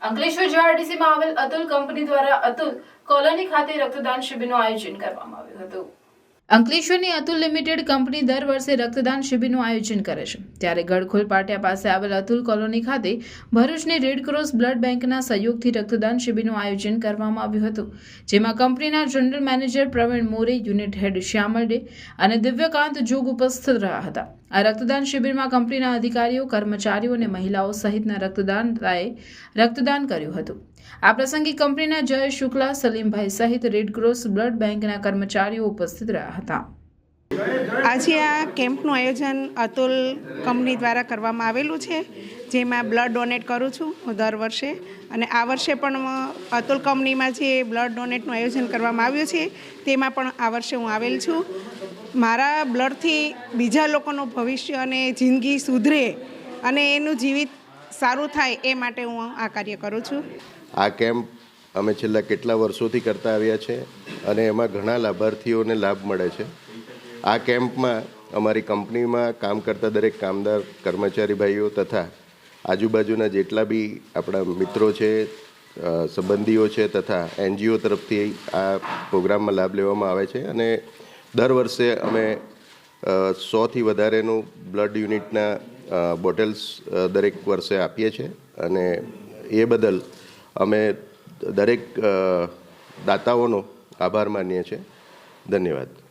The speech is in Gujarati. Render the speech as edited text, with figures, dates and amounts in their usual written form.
અંકલેશ્વર જીઆરડીસીમાં આવેલ અતુલ કંપની દ્વારા અતુલ કોલોની ખાતે રક્તદાન શિબિરનું આયોજન કરવામાં આવ્યું હતું। અંકલેશ્વરની અતુલ લિમિટેડ કંપની દર વર્ષે રક્તદાન શિબિરનું આયોજન કરે છે, ત્યારે ગડખોલ પાટિયા પાસે આવેલ અતુલ કોલોની ખાતે ભરૂચની રેડક્રોસ બ્લડ બેંકના સહયોગથી રક્તદાન શિબિરનું આયોજન કરવામાં આવ્યું હતું, જેમાં કંપનીના જનરલ મેનેજર પ્રવીણ મોરે, યુનિટ હેડ શ્યામલ ડે અને દિવ્યકાંત જોગ ઉપસ્થિત રહ્યા હતા। આ રક્તદાન શિબિરમાં કંપનીના અધિકારીઓ, કર્મચારીઓ અને મહિલાઓ સહિતના રક્તદાતાએ રક્તદાન કર્યું હતું। આ પ્રસંગે કંપનીના જય શુક્લા, સલીમભાઈ સહિત રેડક્રોસ બ્લડ બેંકના કર્મચારીઓ ઉપસ્થિત રહ્યા હતા। આજે આ કેમ્પનું આયોજન અતુલ કંપની દ્વારા કરવામાં આવેલું છે, જેમાં બ્લડ ડોનેટ કરું છું હું દર વર્ષે, અને આ વર્ષે પણ અતુલ કંપનીમાં જે બ્લડ ડોનેટનું આયોજન કરવામાં આવ્યું છે તેમાં પણ આ વર્ષે હું આવેલ છું। મારા બ્લડથી બીજા લોકોનું ભવિષ્ય અને જિંદગી સુધરે અને એનું જીવિત સારું થાય એ માટે હું આ કાર્ય કરું છું। આ કેમ્પ અમે છેલ્લા કેટલા વર્ષોથી કરતા આવ્યા છે અને એમાં ઘણા લાભાર્થીઓને લાભ મળે છે। આ કેમ્પમાં અમારી કંપનીમાં કામ કરતા દરેક કામદાર, કર્મચારી ભાઈઓ તથા આજુબાજુના જેટલા બી આપણા મિત્રો છે, સંબંધીઓ છે તથા NGO તરફથી આ પ્રોગ્રામમાં લાભ લેવામાં આવે છે અને દર વર્ષે અમે 100થી વધારેનું બ્લડ યુનિટના બોટલ્સ દરેક વર્ષે આપીએ છીએ અને એ બદલ અમે દરેક દાતાઓનો આભાર માનીએ છીએ। ધન્યવાદ।